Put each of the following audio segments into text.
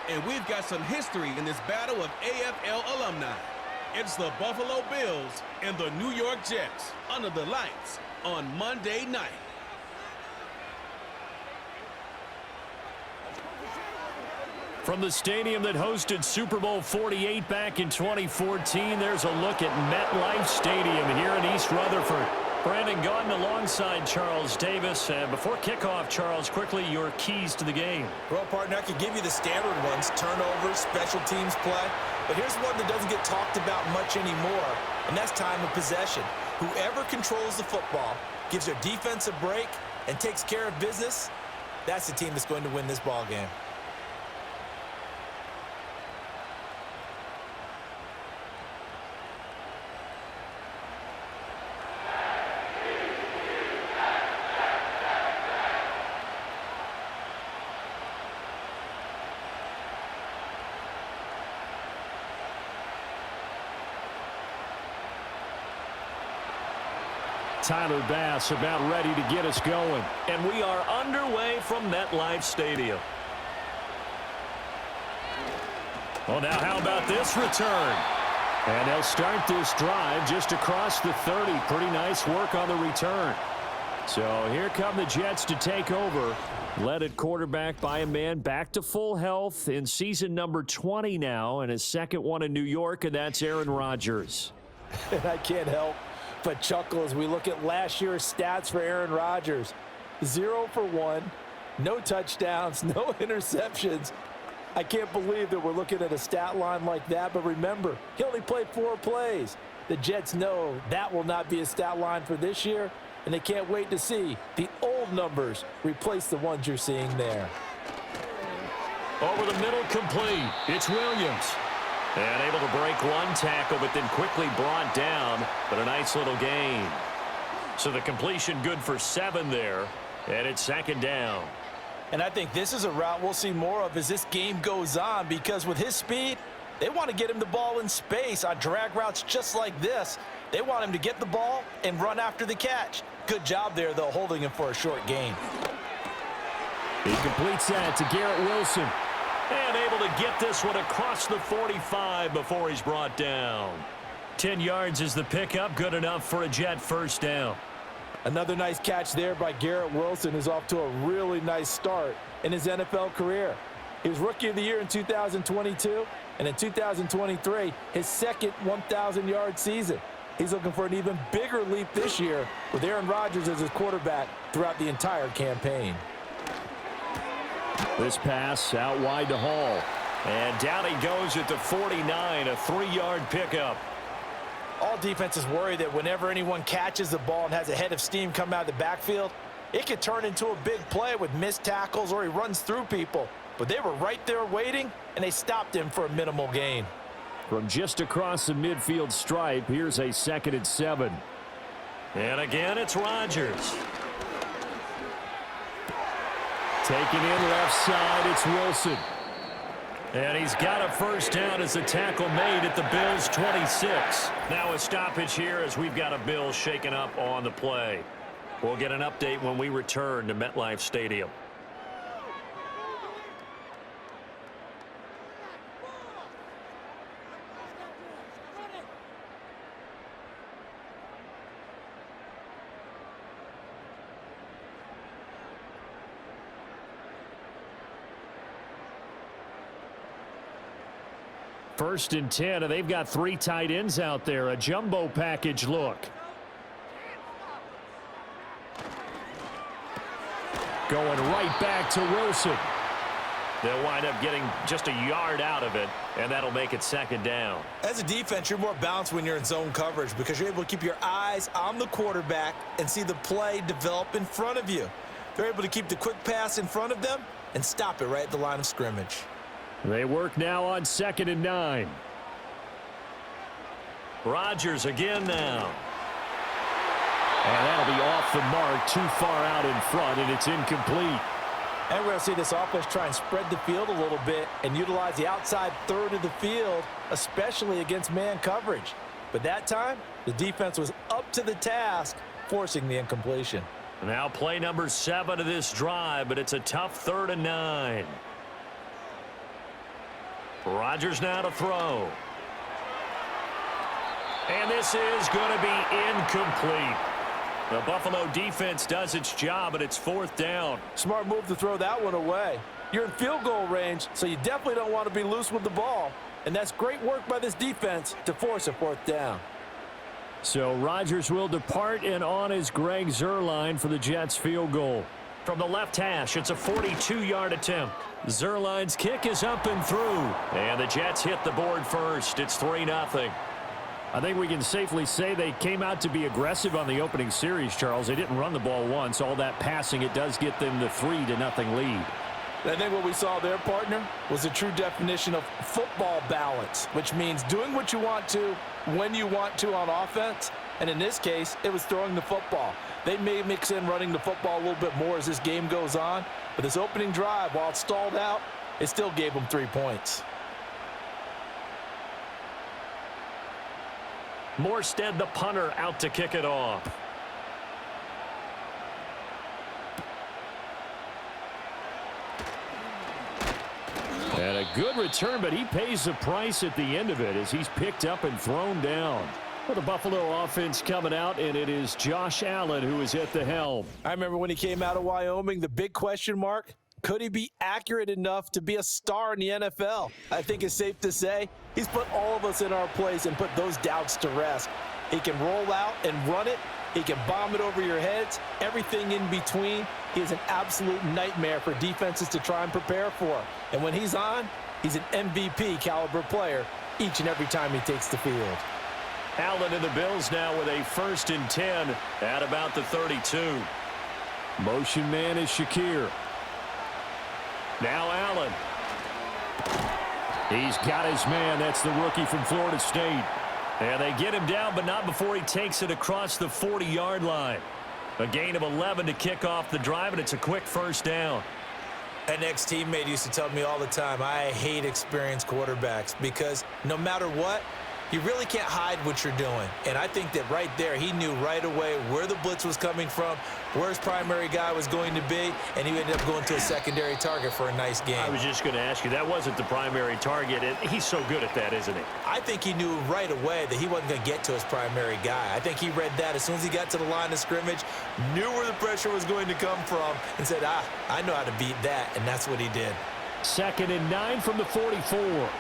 And we've got some history in this battle of AFL alumni. It's the Buffalo Bills and the New York Jets under the lights on Monday night. From the stadium that hosted Super Bowl 48 back in 2014, there's a look at MetLife Stadium here in East Rutherford. Brandon Gaudin alongside Charles Davis. And before kickoff, Charles, quickly your keys to the game. Well, partner, I could give you the standard ones, turnovers, special teams play. But here's one that doesn't get talked about much anymore, and that's time of possession. Whoever controls the football, gives their defense a break, and takes care of business, that's the team that's going to win this ball game. Tyler Bass about ready to get us going. And we are underway from MetLife Stadium. Well, now how about this return? And they'll start this drive just across the 30. Pretty nice work on the return. So here come the Jets to take over. Led at quarterback by a man back to full health in season number 20 now, and his second one in New York, and that's Aaron Rodgers. And I can't help but chuckle as we look at last year's stats for Aaron Rodgers. 0 for 1, no touchdowns, no interceptions. I can't believe that we're looking at a stat line like that, but remember, he only played 4 plays. The Jets know that will not be a stat line for this year, and they can't wait to see the old numbers replace the ones you're seeing there. Over the middle, complete. It's Williams. And able to break one tackle, but then quickly brought down. But a nice little gain. So the completion good for 7 there. And it's second down. And I think this is a route we'll see more of as this game goes on, because with his speed, they want to get him the ball in space on drag routes just like this. They want him to get the ball and run after the catch. Good job there, though, holding him for a short gain. He completes that to Garrett Wilson. And able to get this one across the 45 before he's brought down. 10 yards is the pickup, good enough for a Jet first down. Another nice catch there by Garrett Wilson, who's off to a really nice start in his NFL career. He was Rookie of the Year in 2022, and in 2023, his second 1,000-yard season. He's looking for an even bigger leap this year with Aaron Rodgers as his quarterback throughout the entire campaign. This pass out wide to Hall. And down he goes at the 49, a 3-yard pickup. All defenses worry that whenever anyone catches the ball and has a head of steam come out of the backfield, it could turn into a big play with missed tackles or he runs through people. But they were right there waiting, and they stopped him for a minimal gain. From just across the midfield stripe, here's a 2nd and 7. And again, it's Rodgers. Taken in left side, it's Wilson. And he's got a first down as the tackle made at the Bills' 26. Now a stoppage here as we've got a Bills shaken up on the play. We'll get an update when we return to MetLife Stadium. First and 10, and they've got 3 tight ends out there. A jumbo package look. Going right back to Wilson. They'll wind up getting just a yard out of it, and that'll make it second down. As a defense, you're more balanced when you're in zone coverage because you're able to keep your eyes on the quarterback and see the play develop in front of you. They're able to keep the quick pass in front of them and stop it right at the line of scrimmage. They work now on 2nd and 9. Rodgers again now. And that'll be off the mark, too far out in front, and it's incomplete. And we're going to see this offense try and spread the field a little bit and utilize the outside third of the field, especially against man coverage. But that time, the defense was up to the task, forcing the incompletion. Now play number 7 of this drive, but it's a tough 3rd and 9. Rodgers now to throw. And this is going to be incomplete. The Buffalo defense does its job, and it's 4th down. Smart move to throw that one away. You're in field goal range, so you definitely don't want to be loose with the ball. And that's great work by this defense to force a 4th down. So Rodgers will depart, and on is Greg Zuerlein for the Jets field goal. From the left hash, it's a 42-yard attempt. Zuerlein's kick is up and through. And the Jets hit the board first. It's 3-0. I think we can safely say they came out to be aggressive on the opening series, Charles. They didn't run the ball once. All that passing, it does get them the 3-0 lead. I think what we saw there, partner, was a true definition of football balance, which means doing what you want to when you want to on offense. And in this case, it was throwing the football. They may mix in running the football a little bit more as this game goes on. But this opening drive, while it stalled out, it still gave them 3 points. Morstead, the punter, out to kick it off. And a good return, but he pays the price at the end of it as he's picked up and thrown down. Well, the Buffalo offense coming out, and it is Josh Allen who is at the helm. I remember when he came out of Wyoming, the big question mark, could he be accurate enough to be a star in the NFL? I think it's safe to say he's put all of us in our place and put those doubts to rest. He can roll out and run it. He can bomb it over your heads. Everything in between. He is an absolute nightmare for defenses to try and prepare for. And when he's on, he's an MVP caliber player each and every time he takes the field. Allen and the Bills now with a 1st and 10 at about the 32. Motion man is Shakir. Now Allen. He's got his man. That's the rookie from Florida State. And they get him down, but not before he takes it across the 40-yard line. A gain of 11 to kick off the drive, and it's a quick 1st down. An ex-teammate used to tell me all the time, I hate experienced quarterbacks because no matter what, you really can't hide what you're doing. And I think that right there, he knew right away where the blitz was coming from, where his primary guy was going to be, and he ended up going to a secondary target for a nice game. I was just going to ask you, that wasn't the primary target. He's so good at that, isn't he? I think he knew right away that he wasn't going to get to his primary guy. I think he read that as soon as he got to the line of scrimmage, knew where the pressure was going to come from, and said, I know how to beat that, and that's what he did. 2nd and 9 from the 44.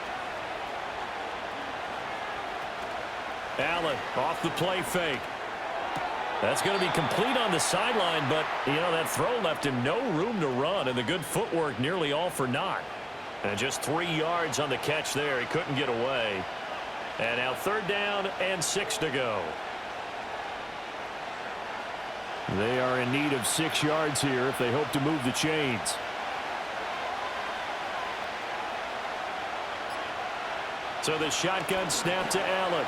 Allen off the play fake. That's going to be complete on the sideline, but, that throw left him no room to run, and the good footwork nearly all for naught. And just 3 yards on the catch there. He couldn't get away. And now 3rd down and 6 to go. They are in need of 6 yards here if they hope to move the chains. So the shotgun snap to Allen.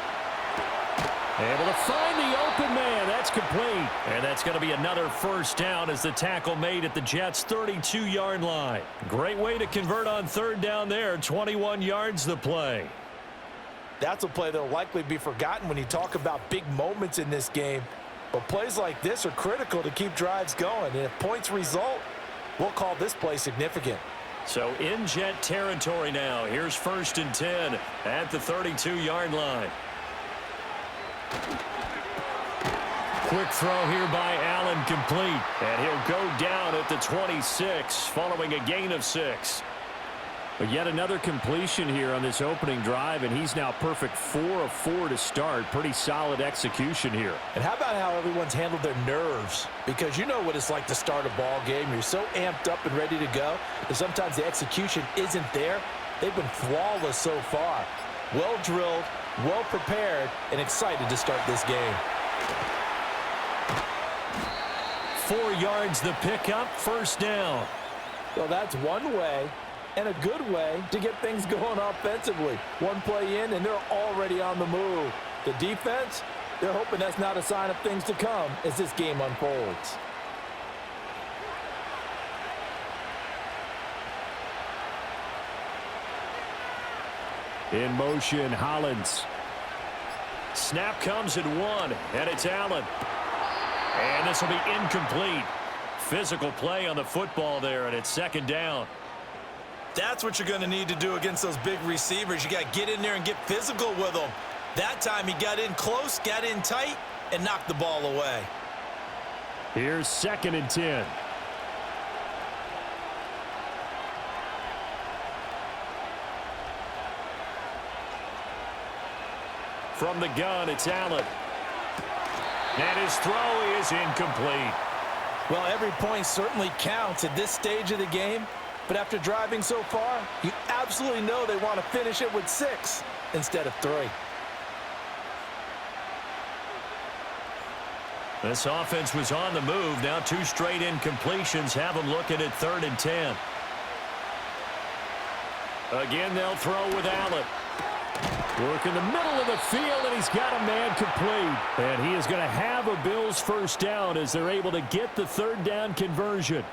Able to find the open man. That's complete. And that's going to be another 1st down as the tackle made at the Jets' 32-yard line. Great way to convert on 3rd down there. 21 yards the play. That's a play that will likely be forgotten when you talk about big moments in this game. But plays like this are critical to keep drives going. And if points result, we'll call this play significant. So in Jet territory now. Here's 1st and 10 at the 32-yard line. Quick throw here by Allen, complete. And he'll go down at the 26 following a gain of 6. But yet another completion here on this opening drive, and he's now perfect 4 of 4 to start. Pretty solid execution here. And how about how everyone's handled their nerves? Because you know what it's like to start a ball game. You're so amped up and ready to go, and sometimes the execution isn't there. They've been flawless so far. Well drilled, well prepared, and excited to start this game. 4 yards the pickup, 1st down. Well, that's one way and a good way to get things going offensively. One play in, and they're already on the move. The defense, they're hoping that's not a sign of things to come as this game unfolds. In motion, Hollins. Snap comes at 1, and it's Allen. And this will be incomplete. Physical play on the football there, and it's 2nd down. That's what you're going to need to do against those big receivers. You got to get in there and get physical with them. That time he got in close, got in tight, and knocked the ball away. Here's 2nd and 10. From the gun, it's Allen. And his throw is incomplete. Well, every point certainly counts at this stage of the game. But after driving so far, you absolutely know they want to finish it with 6 instead of 3. This offense was on the move. Now 2 straight incompletions have them looking at 3rd and 10. Again, they'll throw with Allen. Work in the middle of the field, and he's got a man complete. And he is going to have a Bills first down as they're able to get the 3rd down conversion.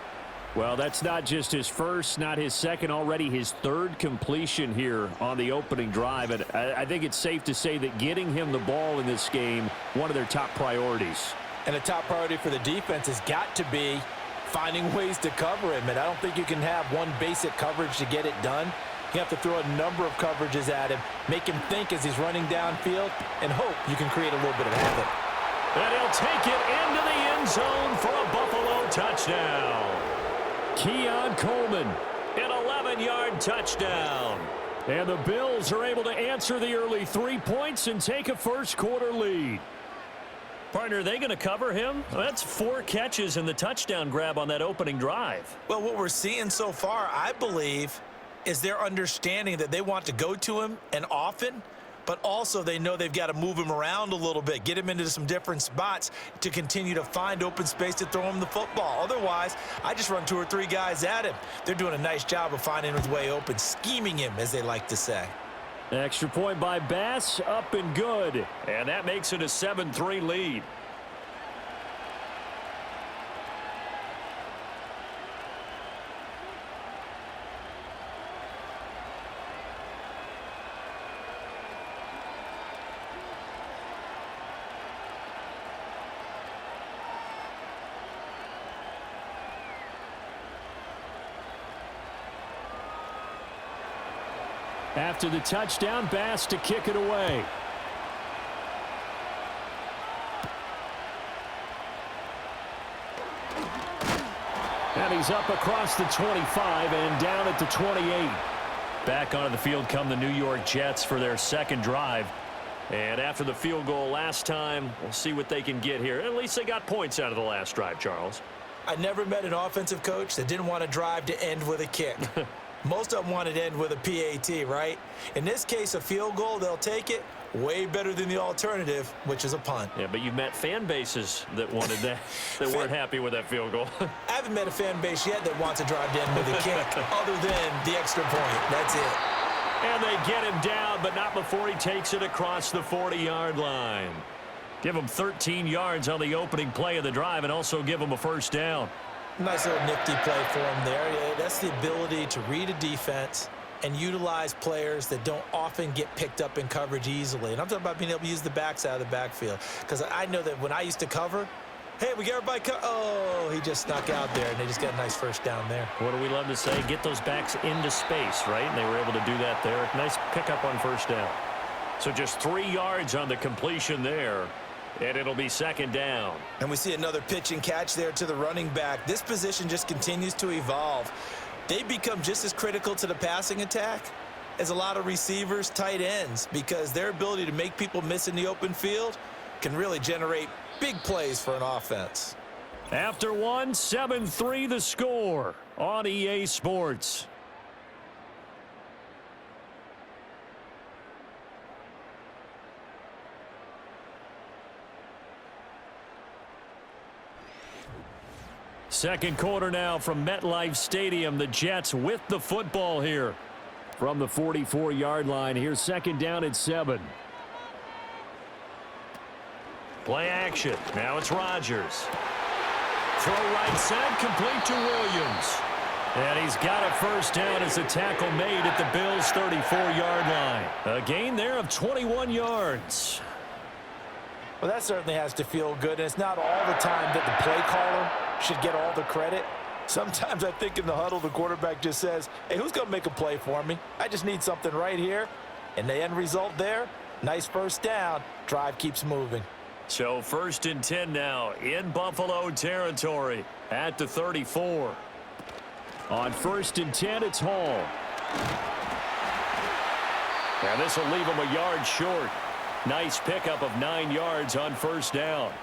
Well, that's not just his first, not his second, already his 3rd completion here on the opening drive. And I think it's safe to say that getting him the ball in this game, one of their top priorities. And a top priority for the defense has got to be finding ways to cover him. And I don't think you can have one basic coverage to get it done. You have to throw a number of coverages at him, make him think as he's running downfield, and hope you can create a little bit of havoc. And he'll take it into the end zone for a Buffalo touchdown. Keon Coleman, an 11-yard touchdown. And the Bills are able to answer the early 3 points and take a first-quarter lead. Partner, are they going to cover him? That's 4 catches and the touchdown grab on that opening drive. Well, what we're seeing so far, I believe, is their understanding that they want to go to him and often, but also they know they've got to move him around a little bit, get him into some different spots to continue to find open space to throw him the football. Otherwise, I just run 2 or 3 guys at him. They're doing a nice job of finding his way open, scheming him, as they like to say. Extra point by Bass, up and good. And that makes it a 7-3 lead. After the touchdown, Bass to kick it away. And he's up across the 25 and down at the 28. Back onto the field come the New York Jets for their 2nd drive. And after the field goal last time, we'll see what they can get here. At least they got points out of the last drive, Charles. I never met an offensive coach that didn't want to drive to end with a kick. Most of them wanted to end with a PAT, right? In this case, a field goal, they'll take it. Way better than the alternative, which is a punt. Yeah, but you've met fan bases that wanted that, that weren't happy with that field goal. I haven't met a fan base yet that wants to drive to end with a kick, other than the extra point. That's it. And they get him down, but not before he takes it across the 40-yard line. Give him 13 yards on the opening play of the drive and also give him a first down. Nice little nifty play for him there. Yeah, that's the ability to read a defense and utilize players that don't often get picked up in coverage easily. And I'm talking about being able to use the backs out of the backfield. Because I know that when I used to cover, hey, we got everybody oh, he just snuck out there, and they just got a nice first down there. What do we love to say? Get those backs into space, right? And they were able to do that there. Nice pickup on first down. So just 3 yards on the completion there. And it'll be 2nd down. And we see another pitch and catch there to the running back. This position just continues to evolve. They become just as critical to the passing attack as a lot of receivers, tight ends, because their ability to make people miss in the open field can really generate big plays for an offense. After 7-3 the score on EA Sports. Second quarter now from MetLife Stadium. The Jets with the football here from the 44-yard line. Here's 2nd down at 7. Play action. Now it's Rodgers. Throw right side, complete to Williams. And he's got a first down as a tackle made at the Bills' 34-yard line. A gain there of 21 yards. Well, that certainly has to feel good. And it's not all the time that the play caller should get all the credit. Sometimes I think in the huddle, the quarterback just says, hey, who's going to make a play for me? I just need something right here. And the end result there, nice first down. Drive keeps moving. So 1st and 10 now in Buffalo territory at the 34. On 1st and 10, it's Hall. And this will leave him a yard short. Nice pickup of 9 yards on 1st down.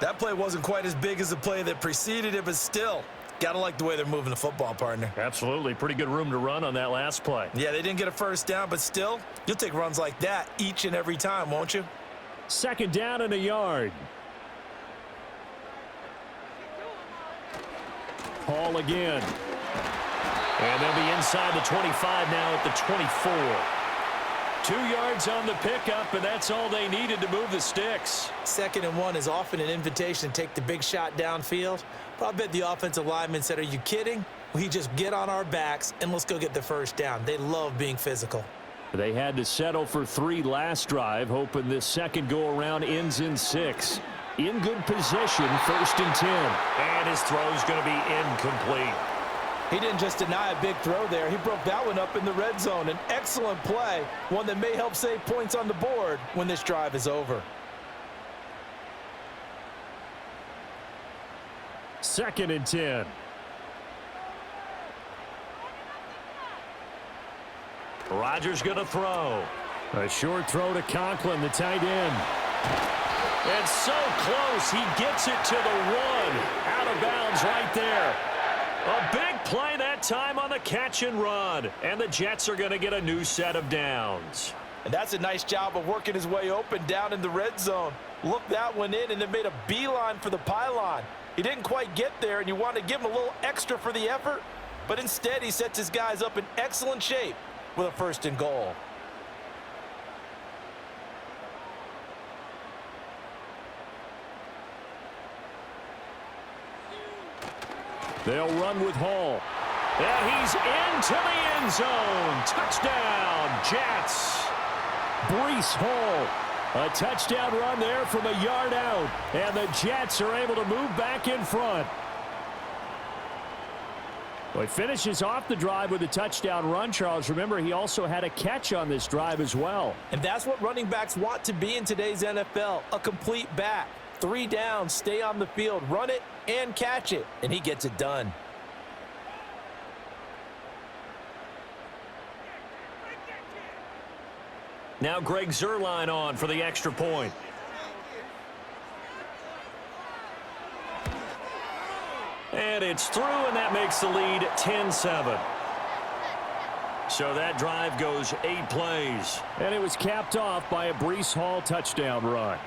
That play wasn't quite as big as the play that preceded it, but still, gotta like the way they're moving the football, partner. Absolutely. Pretty good room to run on that last play. Yeah, they didn't get a first down, but still, you'll take runs like that each and every time, won't you? 2nd down and a yard. Hall again. And they'll be inside the 25 now at the 24. 2 yards on the pickup, and that's all they needed to move the sticks. 2nd and 1 is often an invitation to take the big shot downfield. But I bet the offensive lineman said, are you kidding? We just get on our backs and let's go get the first down. They love being physical. They had to settle for 3 last drive, hoping this second go-around ends in 6. In good position, 1st and 10. And his throw's going to be incomplete. He didn't just deny a big throw there. He broke that one up in the red zone. An excellent play, one that may help save points on the board when this drive is over. 2nd and 10. Rodgers going to throw. A short throw to Conklin, the tight end. And so close, he gets it to the 1. Out of bounds right there. A big play that time on the catch and run. And the Jets are going to get a new set of downs. And that's a nice job of working his way open down in the red zone. Looked that one in and then made a beeline for the pylon. He didn't quite get there, and you want to give him a little extra for the effort. But instead, he sets his guys up in excellent shape with a 1st and goal. They'll run with Hall. And he's into the end zone. Touchdown, Jets. Breece Hall. A touchdown run there from a yard out. And the Jets are able to move back in front. Well, he finishes off the drive with a touchdown run, Charles. Remember, he also had a catch on this drive as well. And that's what running backs want to be in today's NFL, a complete back. 3 downs, stay on the field, run it, and catch it. And he gets it done. Now Greg Zuerlein on for the extra point. And it's through, and that makes the lead 10-7. So that drive goes 8 plays. And it was capped off by a Breece Hall touchdown run.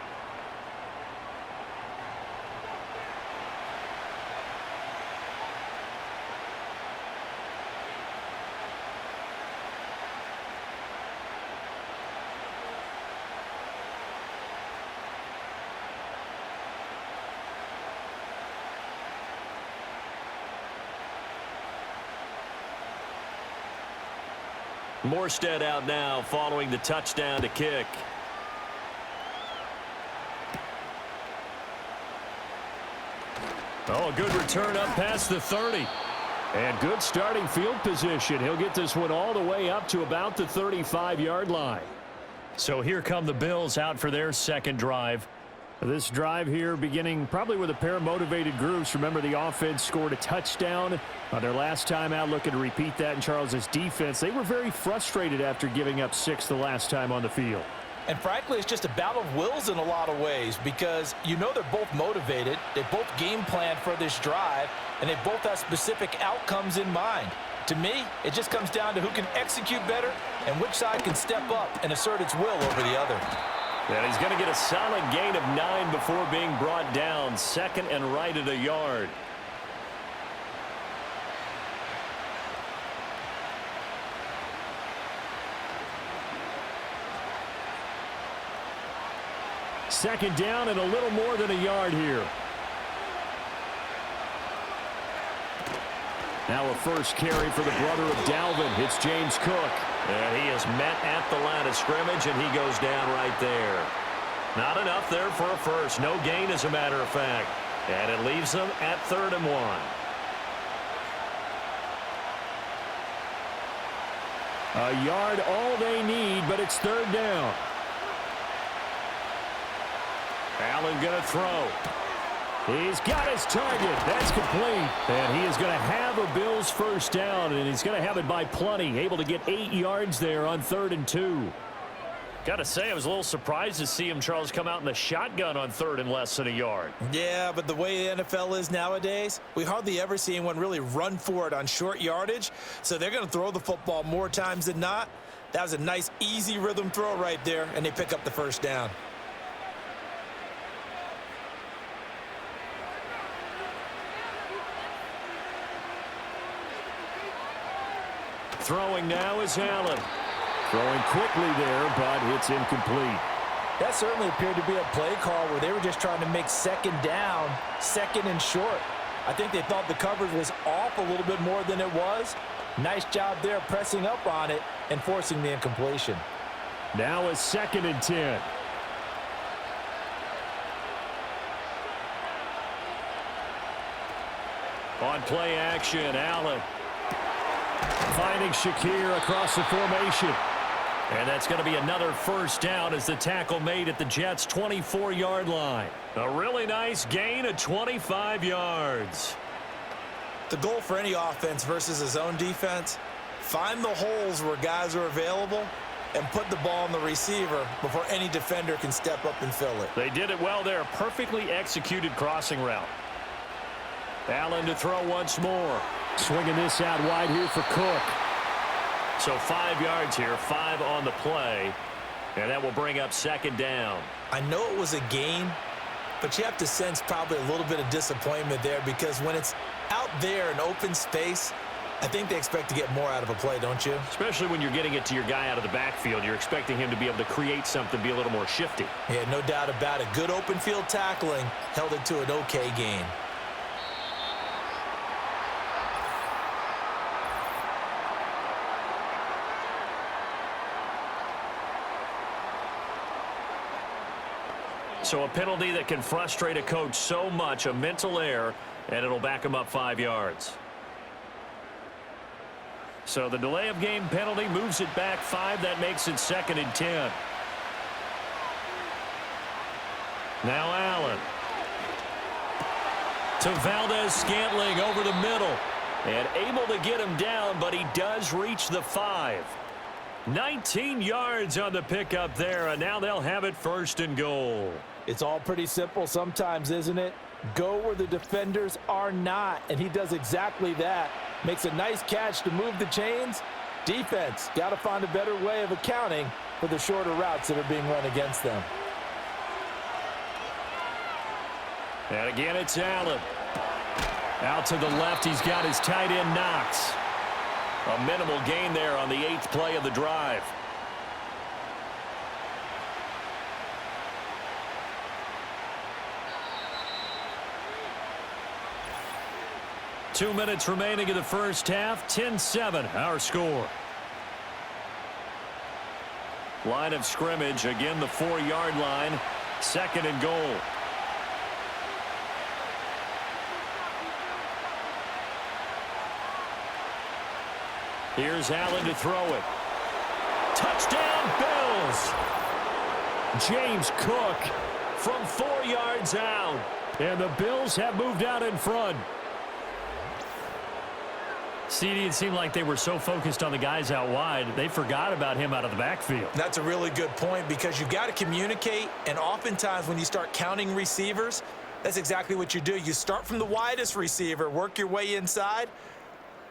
Morstead out now following the touchdown to kick. Oh, a good return up past the 30. And good starting field position. He'll get this one all the way up to about the 35-yard line. So here come the Bills out for their second drive. This drive here beginning probably with a pair of motivated groups. Remember, the offense scored a touchdown on their last time out, looking to repeat that in Charles's defense. They were very frustrated after giving up 6 the last time on the field. And frankly, it's just a battle of wills in a lot of ways because you know they're both motivated. They both game planned for this drive, and they both have specific outcomes in mind. To me, it just comes down to who can execute better and which side can step up and assert its will over the other. And he's going to get a solid gain of 9 before being brought down. 2nd and right at a yard. Second down and a little more than a yard here. Now a first carry for the brother of Dalvin. It's James Cook. And he is met at the line of scrimmage, and he goes down right there. Not enough there for a first. No gain, as a matter of fact. And it leaves them at 3rd and 1. A yard all they need, but it's third down. Allen going to throw. He's got his target. That's complete. And he is going to have a Bills first down, and he's going to have it by plenty. Able to get 8 yards there on 3rd and 2. Got to say, I was a little surprised to see him, Charles, come out in the shotgun on 3rd and less than a yard. Yeah, but the way the NFL is nowadays, we hardly ever see anyone really run for it on short yardage. So they're going to throw the football more times than not. That was a nice, easy rhythm throw right there, and they pick up the first down. Throwing now is Allen. Throwing quickly there, but it's incomplete. That certainly appeared to be a play call where they were just trying to make second down, second and short. I think they thought the coverage was off a little bit more than it was. Nice job there pressing up on it and forcing the incompletion. Now a 2nd and 10. On play action, Allen. Finding Shakir across the formation. And that's going to be another first down as the tackle made at the Jets' 24-yard line. A really nice gain of 25 yards. The goal for any offense versus his own defense, find the holes where guys are available and put the ball on the receiver before any defender can step up and fill it. They did it well there. Perfectly executed crossing route. Allen to throw once more. Swinging this out wide here for Cook. So 5 yards here, 5 on the play. And that will bring up 2nd down. I know it was a gain, but you have to sense probably a little bit of disappointment there because when it's out there in open space, I think they expect to get more out of a play, don't you? Especially when you're getting it to your guy out of the backfield. You're expecting him to be able to create something, be a little more shifty. Yeah, no doubt about it. Good open field tackling held it to an okay gain. So a penalty that can frustrate a coach so much, a mental error, and it'll back him up 5 yards. So the delay of game penalty moves it back 5. That makes it 2nd and 10. Now Allen. To Valdez-Scantling over the middle. And able to get him down, but he does reach the 5. 19 yards on the pickup there, and now they'll have it 1st and goal. It's all pretty simple sometimes, isn't it? Go where the defenders are not, and he does exactly that. Makes a nice catch to move the chains. Defense, got to find a better way of accounting for the shorter routes that are being run against them. And again, it's Allen. Out to the left, he's got his tight end Knox. A minimal gain there on the 8th play of the drive. Two minutes remaining in the first half. 10-7, our score. Line of scrimmage, again the 4-yard line. 2nd and goal. Here's Allen to throw it. Touchdown, Bills! James Cook from 4 yards out. And the Bills have moved out in front. CD, it seemed like they were so focused on the guys out wide, they forgot about him out of the backfield. That's a really good point because you've got to communicate, and oftentimes when you start counting receivers, that's exactly what you do. You start from the widest receiver, work your way inside.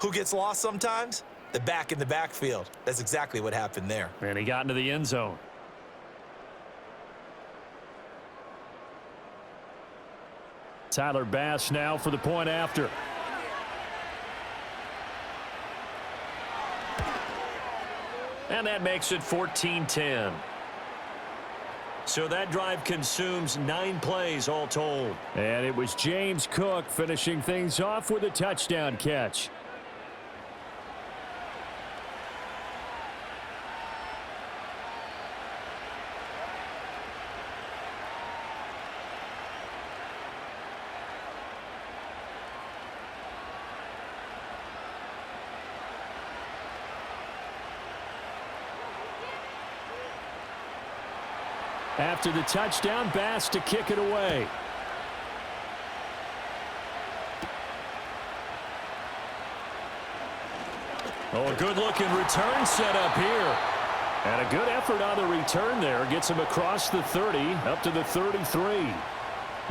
Who gets lost sometimes? The back in the backfield. That's exactly what happened there. And he got into the end zone. Tyler Bass now for the point after. And that makes it 14-10. So that drive consumes 9 plays all told. And it was James Cook finishing things off with a touchdown catch. After the touchdown, Bass to kick it away. Oh, a good-looking return set up here. And a good effort on the return there. Gets him across the 30, up to the 33.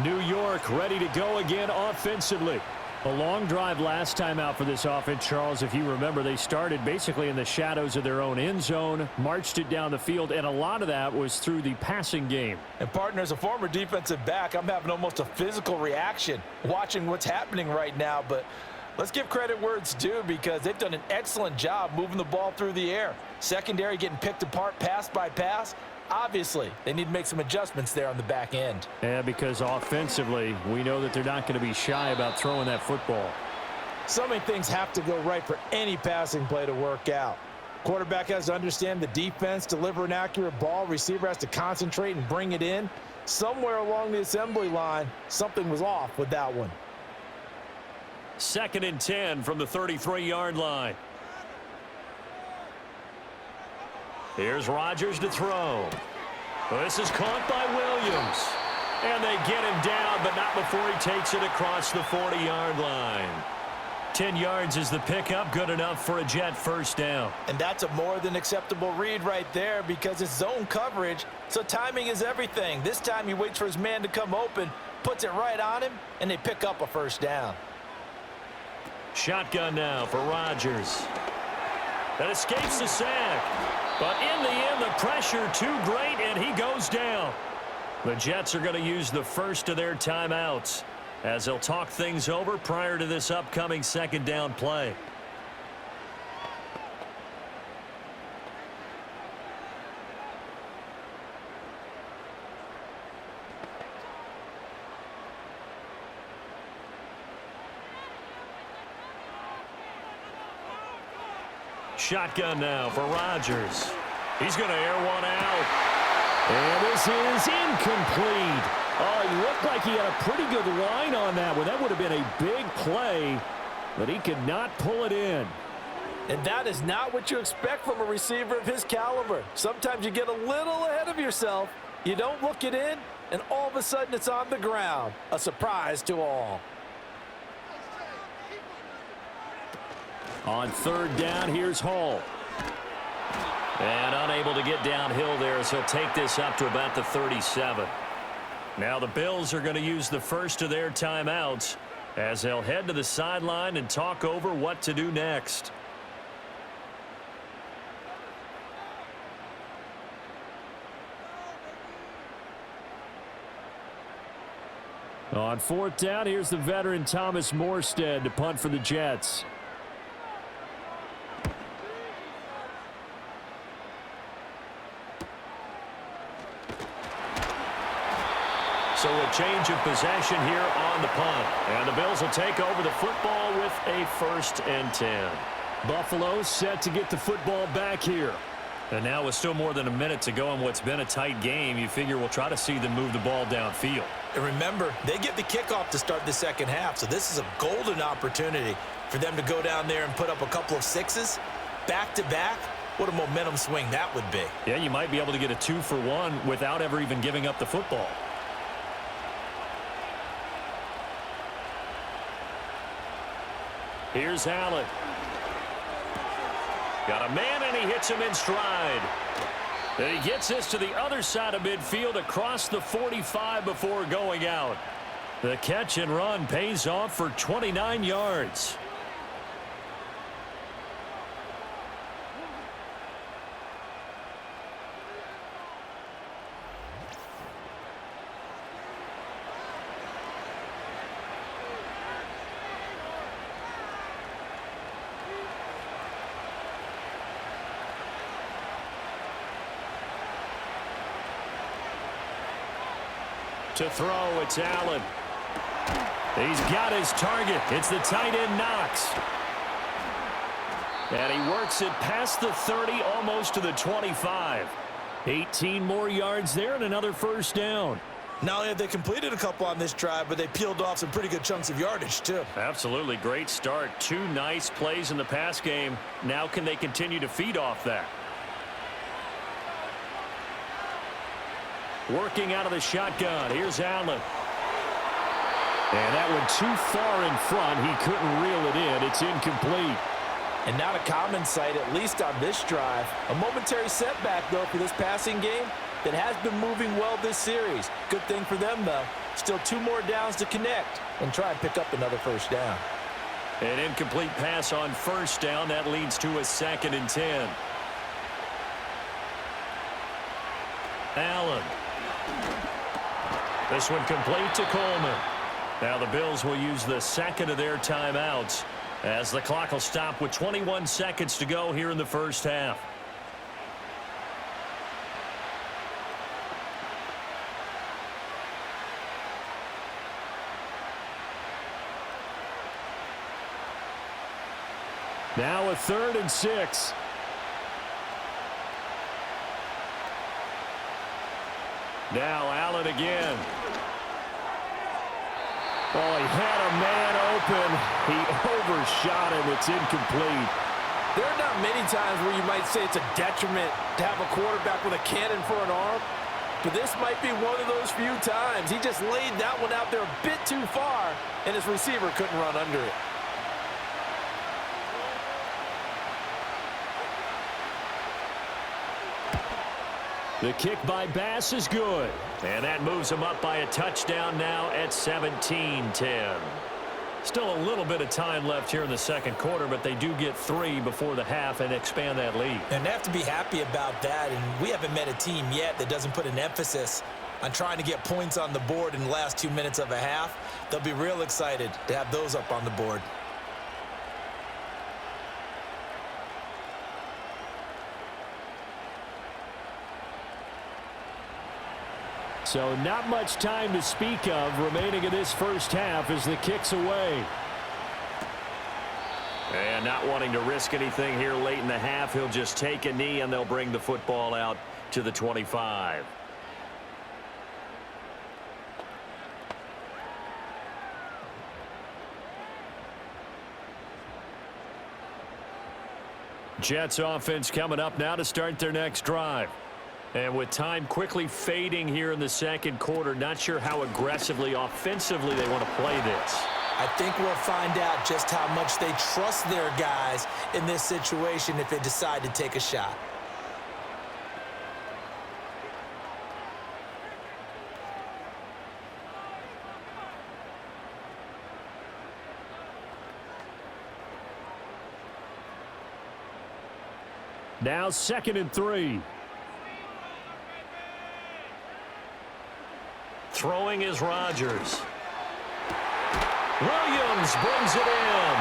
New York ready to go again offensively. A long drive last time out for this offense, Charles. If you remember, they started basically in the shadows of their own end zone, marched it down the field, and a lot of that was through the passing game. And, partner, as a former defensive back, I'm having almost a physical reaction watching what's happening right now. But let's give credit where it's due because they've done an excellent job moving the ball through the air. Secondary getting picked apart pass by pass. Obviously, they need to make some adjustments there on the back end. Yeah, because offensively, we know that they're not going to be shy about throwing that football. So many things have to go right for any passing play to work out. Quarterback has to understand the defense, deliver an accurate ball. Receiver has to concentrate and bring it in. Somewhere along the assembly line, something was off with that one. 2nd and 10 from the 33-yard line. Here's Rodgers to throw. This is caught by Williams. And they get him down, but not before he takes it across the 40-yard line. 10 yards is the pickup, good enough for a Jet first down. And that's a more than acceptable read right there because it's zone coverage, so timing is everything. This time he waits for his man to come open, puts it right on him, and they pick up a first down. Shotgun now for Rodgers. That escapes the sack. But in the end, the pressure too great, and he goes down. The Jets are going to use the first of their timeouts as they'll talk things over prior to this upcoming 2nd down play. Shotgun now for Rodgers. He's going to air one out. And this is incomplete. Oh, he looked like he had a pretty good line on that one. That would have been a big play, but he could not pull it in. And that is not what you expect from a receiver of his caliber. Sometimes you get a little ahead of yourself. You don't look it in, and all of a sudden it's on the ground. A surprise to all. On 3rd down, here's Hall. And unable to get downhill there, so he'll take this up to about the 37. Now the Bills are going to use the first of their timeouts as they'll head to the sideline and talk over what to do next. On 4th down, here's the veteran Thomas Morstead to punt for the Jets. So a change of possession here on the punt. And the Bills will take over the football with a 1st and 10. Buffalo set to get the football back here. And now with still more than a minute to go in what's been a tight game, you figure we'll try to see them move the ball downfield. And remember, they get the kickoff to start the 2nd half, so this is a golden opportunity for them to go down there and put up a couple of sixes back-to-back. What a momentum swing that would be. Yeah, you might be able to get a 2-for-1 without ever even giving up the football. Here's Allen. Got a man, and he hits him in stride. Then he gets this to the other side of midfield across the 45 before going out. The catch and run pays off for 29 yards. To throw, it's Allen. He's got his target. It's the tight end Knox. And he works it past the 30, almost to the 25. 18 more yards there and another first down. Not only have they completed a couple on this drive, but they peeled off some pretty good chunks of yardage, too. Absolutely. Great start. 2 nice plays in the pass game. Now can they continue to feed off that? Working out of the shotgun. Here's Allen. And that went too far in front. He couldn't reel it in. It's incomplete. And not a common sight, at least on this drive. A momentary setback, though, for this passing game that has been moving well this series. Good thing for them, though. Still 2 more downs to connect and try and pick up another first down. An incomplete pass on first down. That leads to a 2nd and 10. Allen. This one complete to Coleman. Now the Bills will use the 2nd of their timeouts as the clock will stop with 21 seconds to go here in the first half. Now a 3rd and 6. Now Allen again. Oh, he had a man open. He overshot him. It's incomplete. There are not many times where you might say it's a detriment to have a quarterback with a cannon for an arm, but this might be one of those few times. He just laid that one out there a bit too far, and his receiver couldn't run under it. The kick by Bass is good. And that moves him up by a touchdown now at 17-10. Still a little bit of time left here in the second quarter, but they do get 3 before the half and expand that lead. And they have to be happy about that, and we haven't met a team yet that doesn't put an emphasis on trying to get points on the board in the last 2 minutes of a half. They'll be real excited to have those up on the board. So not much time to speak of remaining in this first half as the kick's away. And not wanting to risk anything here late in the half, he'll just take a knee and they'll bring the football out to the 25. Jets offense coming up now to start their next drive. And with time quickly fading here in the second quarter, not sure how aggressively, offensively they want to play this. I think we'll find out just how much they trust their guys in this situation if they decide to take a shot. Now 2nd and 3. Throwing is Rodgers. Williams brings it in.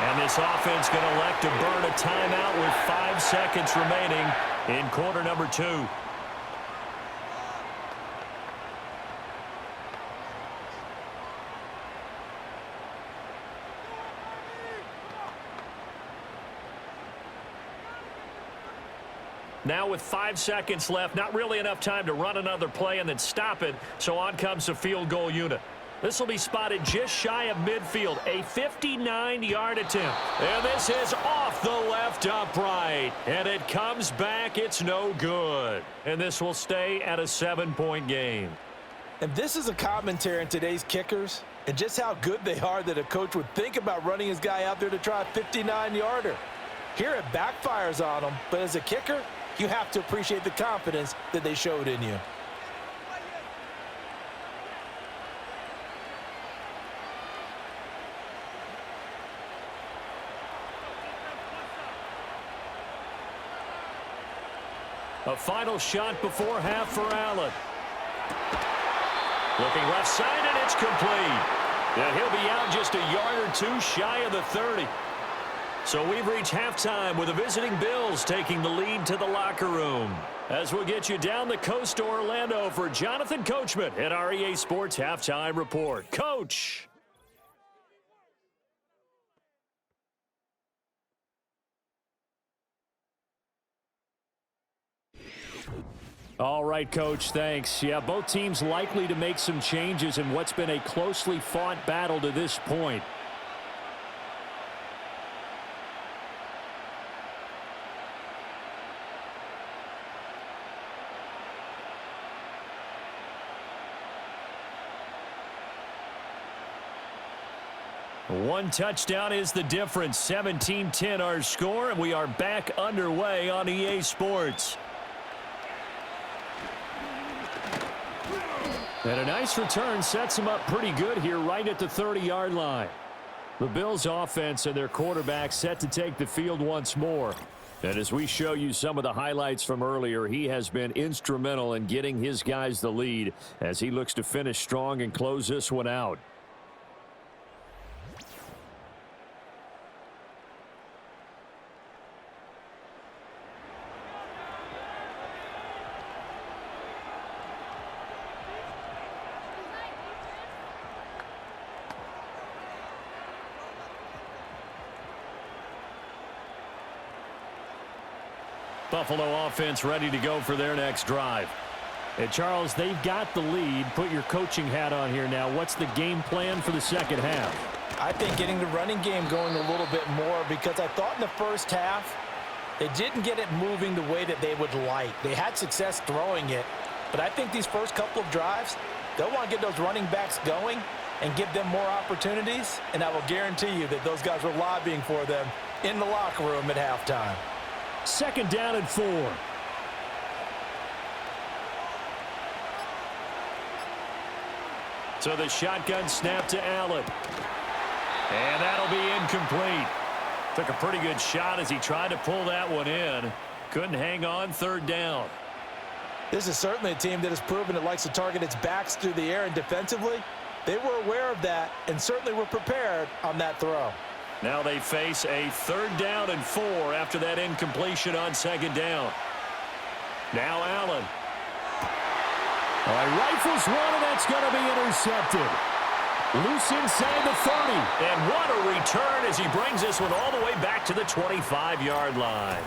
And this offense going to elect to burn a timeout with 5 seconds remaining in quarter number 2. Now with 5 seconds left, not really enough time to run another play and then stop it, so on comes the field goal unit. This will be spotted just shy of midfield, a 59-yard attempt. And this is off the left upright, and it comes back. It's no good. And this will stay at a 7-point game. And this is a commentary on today's kickers and just how good they are that a coach would think about running his guy out there to try a 59-yarder. Here it backfires on him, but as a kicker, you have to appreciate the confidence that they showed in you. A final shot before half for Allen. Looking left side, and it's complete. And he'll be out just a yard or 2 shy of the 30. So we've reached halftime with the visiting Bills taking the lead to the locker room. As we'll get you down the coast to Orlando for Jonathan Coachman at our EA Sports Halftime Report. Coach. All right, Coach, thanks. Yeah, both teams likely to make some changes in what's been a closely fought battle to this point. One touchdown is the difference. 17-10 our score, and we are back underway on EA Sports. And a nice return sets them up pretty good here right at the 30-yard line. The Bills offense and their quarterback set to take the field once more. And as we show you some of the highlights from earlier, he has been instrumental in getting his guys the lead as he looks to finish strong and close this one out. Buffalo offense ready to go for their next drive. And Charles, they've got the lead. Put your coaching hat on here now. What's the game plan for the second half? I think getting the running game going a little bit more, because I thought in the first half they didn't get it moving the way that they would like. They had success throwing it, but I think these first couple of drives, they'll want to get those running backs going and give them more opportunities, and I will guarantee you that those guys were lobbying for them in the locker room at halftime. Second down and 4. So the shotgun snap to Allen. And that'll be incomplete. Took a pretty good shot as he tried to pull that one in. Couldn't hang on. Third down. This is certainly a team that has proven it likes to target its backs through the air, and defensively, they were aware of that and certainly were prepared on that throw. Now they face a third down and 4 after that incompletion on second down. Now Allen. All right, rifles one, and that's going to be intercepted. Loose inside the 30. And what a return as he brings this one all the way back to the 25-yard line.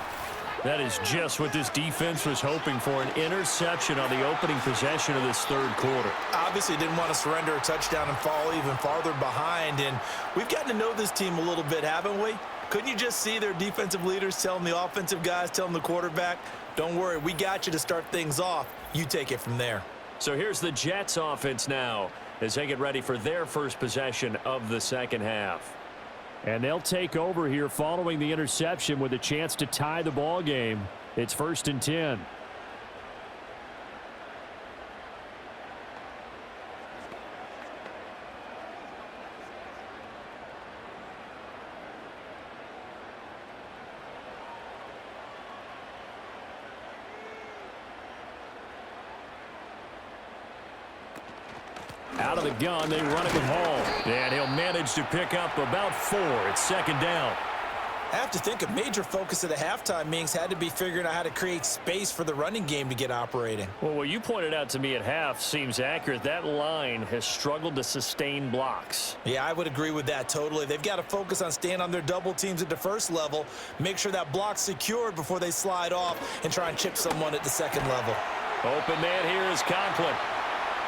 That is just what this defense was hoping for, an interception on the opening possession of this third quarter. Obviously didn't want to surrender a touchdown and fall even farther behind, and we've gotten to know this team a little bit, haven't we? Couldn't you just see their defensive leaders telling the offensive guys, telling the quarterback, don't worry, we got you to start things off. You take it from there. So here's the Jets offense now as they get ready for their first possession of the second half. And they'll take over here following the interception with a chance to tie the ball game. It's 1st and 10. Out of the gun, they run it with Hall. And he'll manage to pick up about 4. It's second down. I have to think a major focus of the halftime meetings had to be figuring out how to create space for the running game to get operating. Well, what you pointed out to me at half seems accurate. That line has struggled to sustain blocks. Yeah, I would agree with that totally. They've got to focus on staying on their double teams at the first level, make sure that block's secured before they slide off and try and chip someone at the second level. Open man here is Conklin.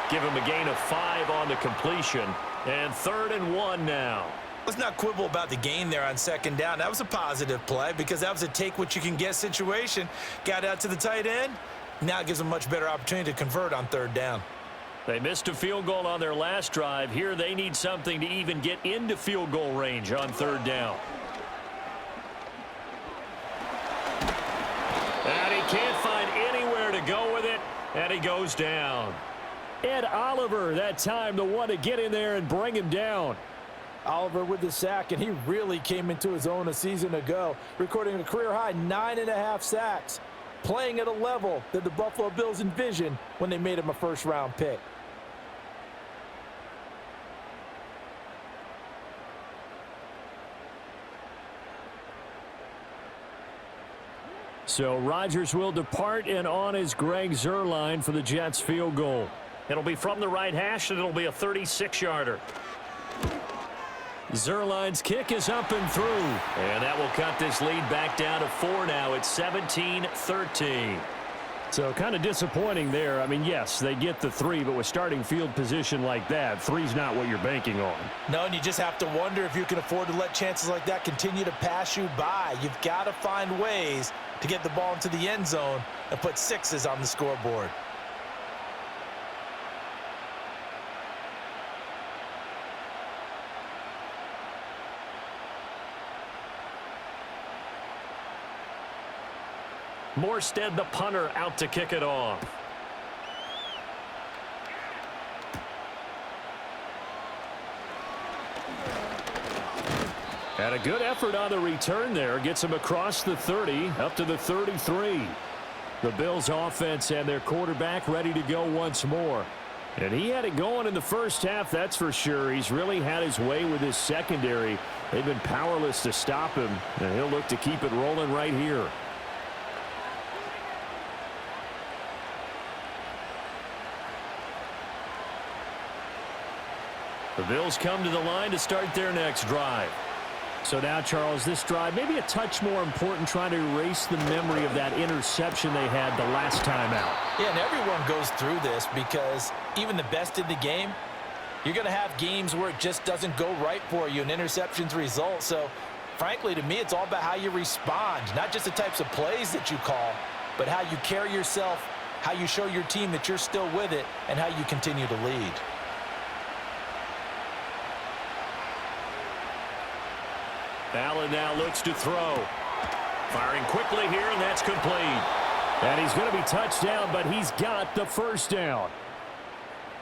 Give him a gain of 5 on the completion. And 3rd and 1 now. Let's not quibble about the gain there on second down. That was a positive play because that was a take-what-you-can-get situation. Got out to the tight end. Now it gives them a much better opportunity to convert on 3rd down. They missed a field goal on their last drive. Here they need something to even get into field goal range on 3rd down. And he can't find anywhere to go with it, and he goes down. Ed Oliver, that time, the one to get in there and bring him down. Oliver with the sack, and he really came into his own a season ago, recording a career-high 9.5 sacks, playing at a level that the Buffalo Bills envisioned when they made him a first-round pick. So Rodgers will depart, and on is Greg Zuerlein for the Jets field goal. It'll be from the right hash, and it'll be a 36-yarder. Zuerlein's kick is up and through. And that will cut this lead back down to 4 now. It's 17-13. So kind of disappointing there. I mean, yes, they get the 3, but with starting field position like that, 3's not what you're banking on. No, and you just have to wonder if you can afford to let chances like that continue to pass you by. You've got to find ways to get the ball into the end zone and put 6s on the scoreboard. Morstead, the punter, out to kick it off. And a good effort on the return there. Gets him across the 30, up to the 33. The Bills offense and their quarterback ready to go once more. And he had it going in the first half, that's for sure. He's really had his way with his secondary. They've been powerless to stop him, and he'll look to keep it rolling right here. The Bills come to the line to start their next drive. So now, Charles, this drive maybe a touch more important, trying to erase the memory of that interception they had the last time out. Yeah, and everyone goes through this because even the best in the game, you're going to have games where it just doesn't go right for you and interceptions result. So, frankly, to me, it's all about how you respond, not just the types of plays that you call, but how you carry yourself, how you show your team that you're still with it, and how you continue to lead. Allen now looks to throw. Firing quickly here, and that's complete. And he's going to be touched down, but he's got the first down.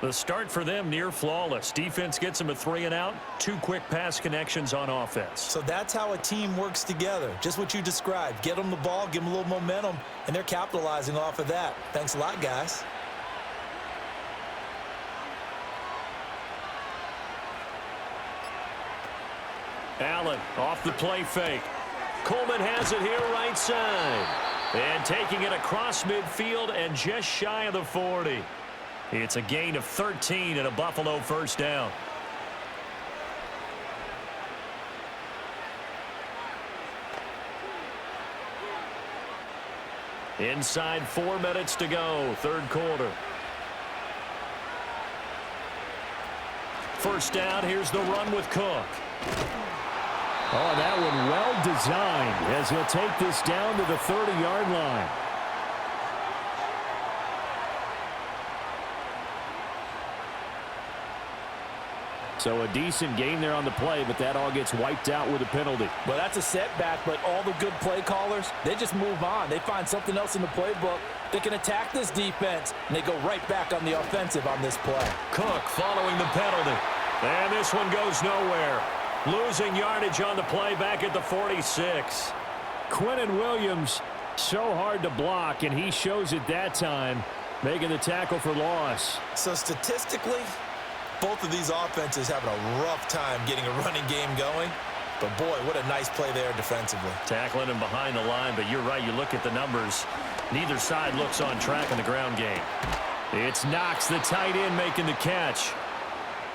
The start for them near flawless. Defense gets them a 3-and-out. 2 quick pass connections on offense. So that's how a team works together. Just what you described. Get them the ball, give them a little momentum, and they're capitalizing off of that. Thanks a lot, guys. Allen off the play fake. Coleman has it here right side. And taking it across midfield and just shy of the 40. It's a gain of 13 and a Buffalo first down. Inside 4 minutes to go, third quarter. First down, here's the run with Cook. Oh, that one well designed as he'll take this down to the 30-yard line. So a decent game there on the play, but that all gets wiped out with a penalty. Well, that's a setback, but all the good play callers, they just move on. They find something else in the playbook. They can attack this defense, and they go right back on the offensive on this play. Cook following the penalty. And this one goes nowhere. Losing yardage on the play back at the 46. Quinnen Williams, so hard to block, and he shows it that time, making the tackle for loss. So statistically, both of these offenses having a rough time getting a running game going. But, boy, what a nice play there defensively. Tackling him behind the line, but you're right. You look at the numbers. Neither side looks on track in the ground game. It's Knox, the tight end, making the catch.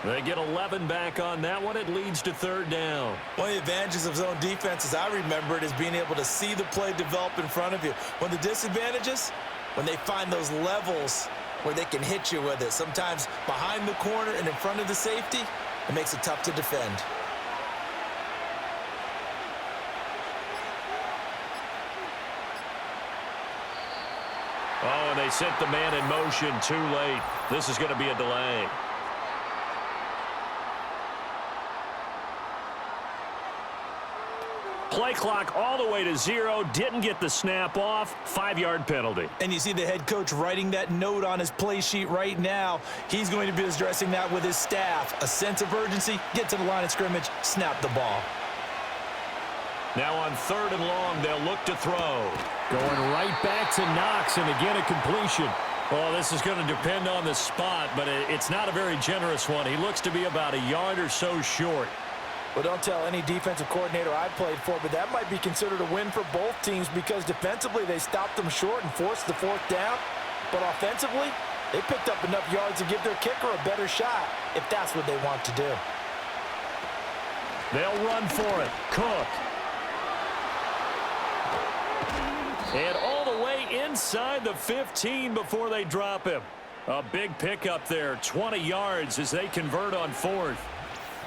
They get 11 back on that one. It leads to third down. One of the advantages of zone defense, as I remember it, is being able to see the play develop in front of you. One of the disadvantages, when they find those levels where they can hit you with it, sometimes behind the corner and in front of the safety, it makes it tough to defend. Oh, and they sent the man in motion too late. This is going to be a delay. Play clock all the way to 0. Didn't get the snap off. 5-yard penalty. And you see the head coach writing that note on his play sheet right now. He's going to be addressing that with his staff. A sense of urgency, get to the line of scrimmage, snap the ball. Now on 3rd and long, they'll look to throw. Going right back to Knox, and again a completion. Well, this is going to depend on the spot, but it's not a very generous one. He looks to be about a yard or so short. Well, don't tell any defensive coordinator I played for, but that might be considered a win for both teams because defensively they stopped them short and forced the 4th down. But offensively, they picked up enough yards to give their kicker a better shot if that's what they want to do. They'll run for it. Cook. And all the way inside the 15 before they drop him. A big pickup there, 20 yards as they convert on 4th.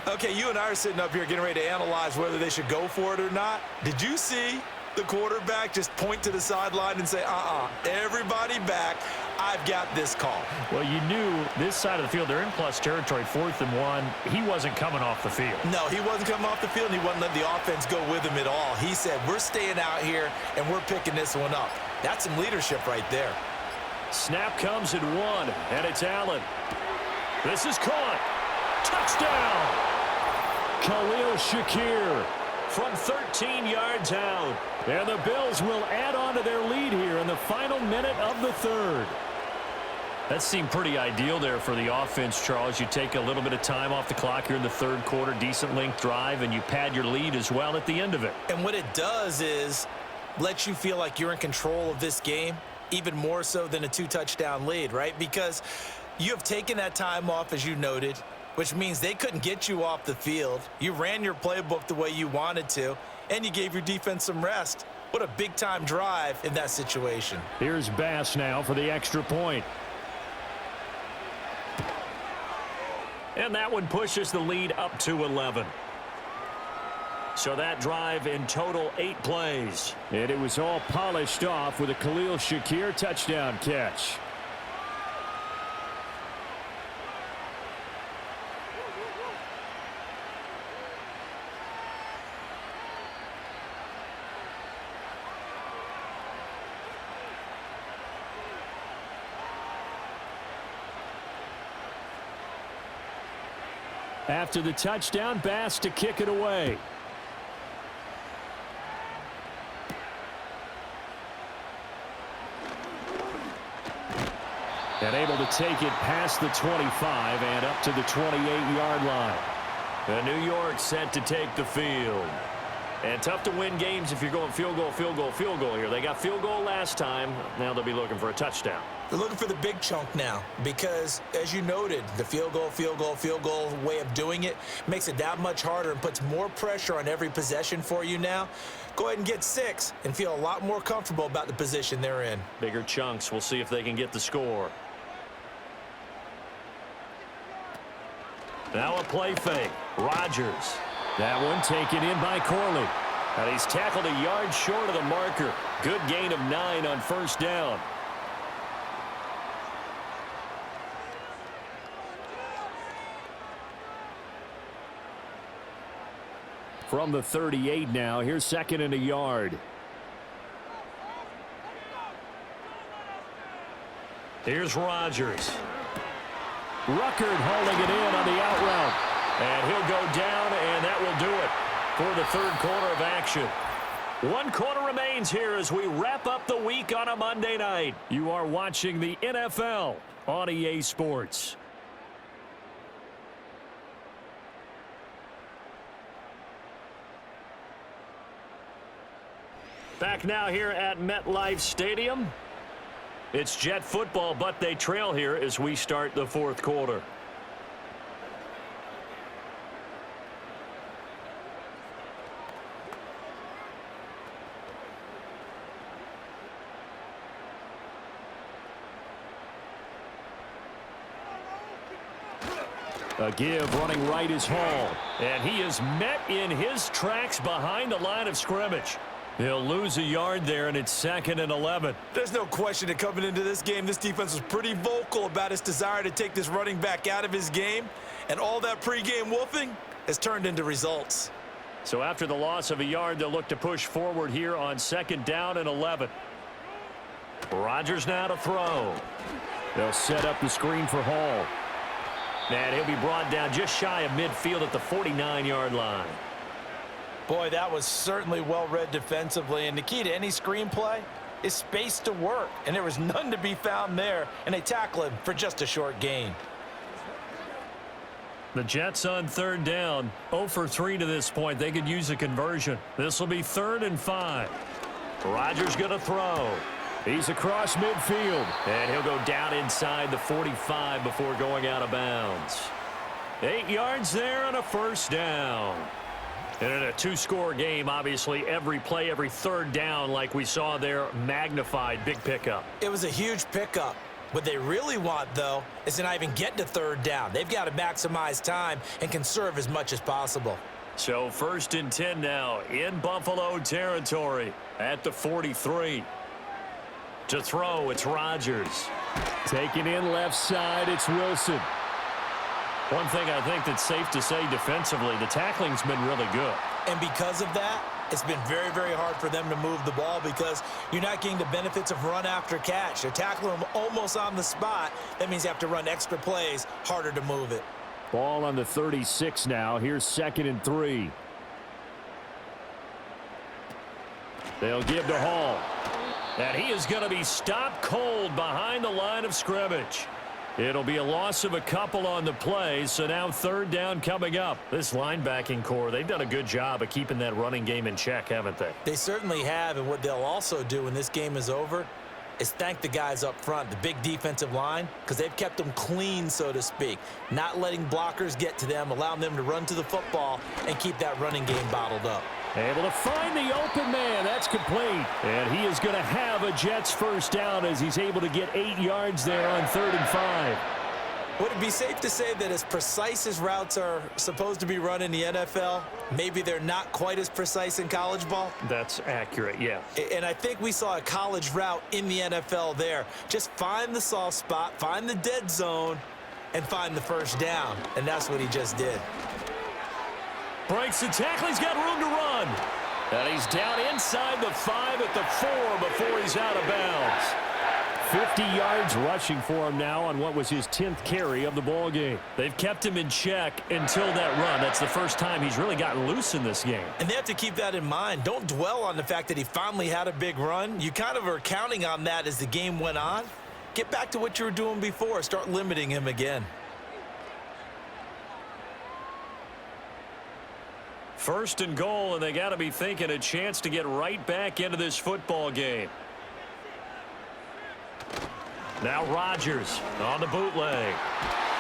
Okay, you and I are sitting up here getting ready to analyze whether they should go for it or not. Did you see the quarterback just point to the sideline and say, everybody back, I've got this call? Well, you knew this side of the field, they're in plus territory, 4th and 1. He wasn't coming off the field. No, he wasn't coming off the field, and he wasn't letting the offense go with him at all. He said, we're staying out here, and we're picking this one up. That's some leadership right there. Snap comes at 1, and it's Allen. This is caught. Touchdown! Khalil Shakir from 13 yards out. And the Bills will add on to their lead here in the final minute of the third. That seemed pretty ideal there for the offense, Charles. You take a little bit of time off the clock here in the third quarter, decent length drive, and you pad your lead as well at the end of it. And what it does is let you feel like you're in control of this game, even more so than a 2-touchdown lead, right? Because you have taken that time off, as you noted, which means they couldn't get you off the field. You ran your playbook the way you wanted to, and you gave your defense some rest. What a big-time drive in that situation. Here's Bass now for the extra point. And that one pushes the lead up to 11. So that drive in total 8 plays. And it was all polished off with a Khalil Shakir touchdown catch. After the touchdown, Bass to kick it away. And able to take it past the 25 and up to the 28-yard line. And New York set to take the field. And tough to win games if you're going field goal, field goal, field goal here. They got field goal last time. Now they'll be looking for a touchdown. They're looking for the big chunk now because, as you noted, the field goal way of doing it makes it that much harder and puts more pressure on every possession for you now. Go ahead and get 6 and feel a lot more comfortable about the position they're in. Bigger chunks. We'll see if they can get the score. Now a play fake. Rodgers. That one taken in by Corley. And he's tackled a yard short of the marker. Good gain of 9 on first down. From the 38 now, here's 2nd and a yard. Here's Rodgers. Ruckert holding it in on the out route. And he'll go down, and that will do it for the third quarter of action. 1 quarter remains here as we wrap up the week on a Monday night. You are watching the NFL on EA Sports. Back now here at MetLife Stadium. It's Jet football, but they trail here as we start the fourth quarter. A give running right is Hall. And he is met in his tracks behind the line of scrimmage. He'll lose a yard there, and it's 2nd and 11. There's no question that coming into this game, this defense was pretty vocal about its desire to take this running back out of his game. And all that pregame wolfing has turned into results. So after the loss of a yard, they'll look to push forward here on 2nd down and 11. Rodgers now to throw. They'll set up the screen for Hall. And he'll be brought down just shy of midfield at the 49-yard line. Boy, that was certainly well-read defensively, and the key to any screenplay is space to work, and there was none to be found there, and they tackle him for just a short gain. The Jets on 3rd down, 0 for 3 to this point. They could use a conversion. This will be 3rd and 5. Rodgers going to throw. He's across midfield. And he'll go down inside the 45 before going out of bounds. 8 yards there on a first down. And in a 2-score game, obviously, every play, every 3rd down, like we saw there, magnified. Big pickup. It was a huge pickup. What they really want, though, is to not even get to 3rd down. They've got to maximize time and conserve as much as possible. So 1st and 10 now in Buffalo territory at the 43. To throw, it's Rodgers. Taken in left side, it's Wilson. One thing I think that's safe to say defensively, the tackling's been really good. And because of that, It's been very, very hard for them to move the ball because you're not getting the benefits of run after catch. They're tackling them almost on the spot. That means you have to run extra plays, harder to move it. Ball on the 36 now. Here's 2nd and 3. They'll give to Hall. And he is going to be stopped cold behind the line of scrimmage. It'll be a loss of a couple on the play, so now 3rd down coming up. This linebacking core, they've done a good job of keeping that running game in check, haven't they? They certainly have, and what they'll also do when this game is over is thank the guys up front, the big defensive line, because they've kept them clean, so to speak, not letting blockers get to them, allowing them to run to the football and keep that running game bottled up. Able to find the open man. That's complete. And he is going to have a Jets 1st down as he's able to get 8 yards there on 3rd and 5. Would it be safe to say that as precise as routes are supposed to be run in the NFL, maybe they're not quite as precise in college ball? That's accurate, yeah. And I think we saw a college route in the NFL there. Just find the soft spot, find the dead zone, and find the 1st down. And that's what he just did. Breaks the tackle. He's got room to run. And he's down inside the 5 at the 4 before he's out of bounds. 50 yards rushing for him now on what was his 10th carry of the ball game. They've kept him in check until that run. That's the first time he's really gotten loose in this game. And they have to keep that in mind. Don't dwell on the fact that he finally had a big run. You kind of are counting on that as the game went on. Get back to what you were doing before. Start limiting him again. 1st and goal, and they got to be thinking a chance to get right back into this football game. Now Rodgers on the bootleg.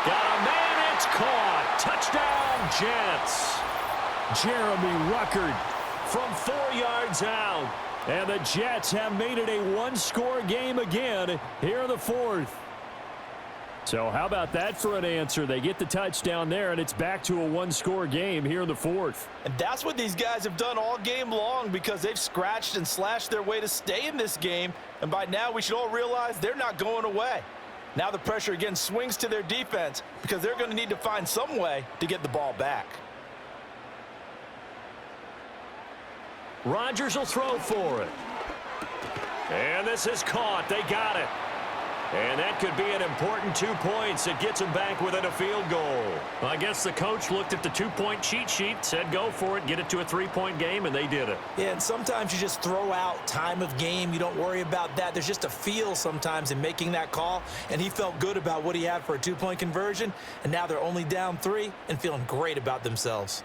Got a man, it's caught. Touchdown, Jets. Jeremy Ruckert from 4 yards out. And the Jets have made it a 1-score game again here in the 4th. So how about that for an answer? They get the touchdown there, and it's back to a 1-score game here in the 4th. And that's what these guys have done all game long because they've scratched and slashed their way to stay in this game. And by now, we should all realize they're not going away. Now the pressure again swings to their defense because they're going to need to find some way to get the ball back. Rodgers will throw for it. And this is caught. They got it. And that could be an important 2 points. It gets him back within a field goal. I guess the coach looked at the 2-point cheat sheet, said go for it, get it to a 3-point game, and they did it. Yeah, and sometimes you just throw out time of game. You don't worry about that. There's just a feel sometimes in making that call, and he felt good about what he had for a 2-point conversion, and now they're only down 3 and feeling great about themselves.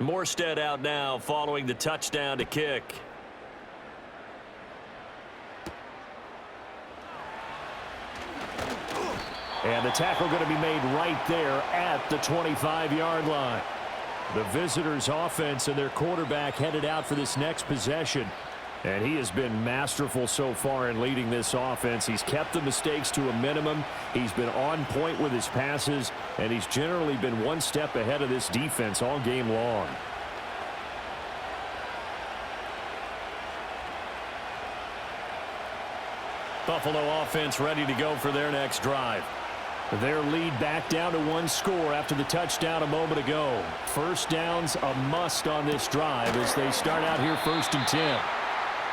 Morstead out now following the touchdown to kick. And the tackle going to be made right there at the 25-yard line. The visitors' offense and their quarterback headed out for this next possession. And he has been masterful so far in leading this offense. He's kept the mistakes to a minimum. He's been on point with his passes, and he's generally been one step ahead of this defense all game long. Buffalo offense ready to go for their next drive. Their lead back down to 1 score after the touchdown a moment ago. 1st down's a must on this drive as they start out here 1st and 10.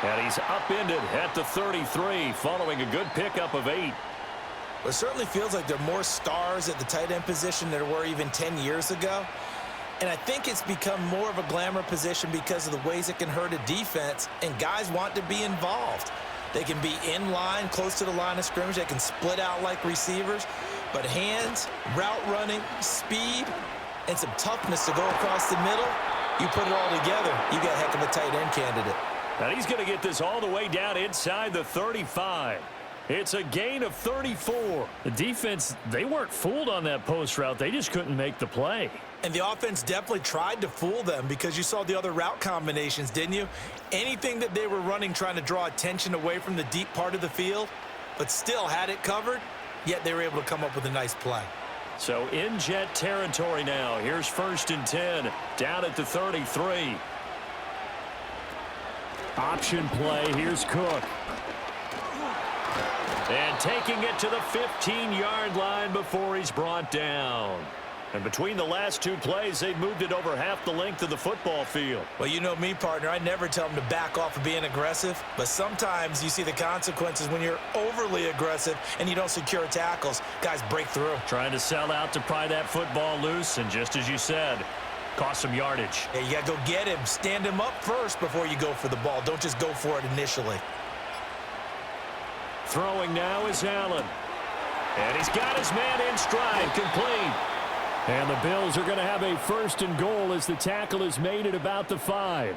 And he's upended at the 33 following a good pickup of 8. Well, it certainly feels like there are more stars at the tight end position than there were even 10 years ago. And I think it's become more of a glamour position because of the ways it can hurt a defense, and guys want to be involved. They can be in line, close to the line of scrimmage. They can split out like receivers. But hands, route running, speed, and some toughness to go across the middle, you put it all together, you got a heck of a tight end candidate. And he's going to get this all the way down inside the 35. It's a gain of 34. The defense, they weren't fooled on that post route. They just couldn't make the play. And the offense definitely tried to fool them because you saw the other route combinations, didn't you? Anything that they were running trying to draw attention away from the deep part of the field, but still had it covered, yet they were able to come up with a nice play. So in Jet territory now. Here's 1st and 10, down at the 33. Option play. Here's Cook. And taking it to the 15-yard line before he's brought down. And between the last two plays, they've moved it over half the length of the football field. Well, you know me, partner. I never tell them to back off of being aggressive, but sometimes you see the consequences when you're overly aggressive and you don't secure tackles. Guys break through. Trying to sell out to pry that football loose, and just as you said, cost some yardage. Yeah, you got to go get him. Stand him up first before you go for the ball. Don't just go for it initially. Throwing now is Allen. And he's got his man in stride, complete. And the Bills are going to have a 1st and goal as the tackle is made at about the 5.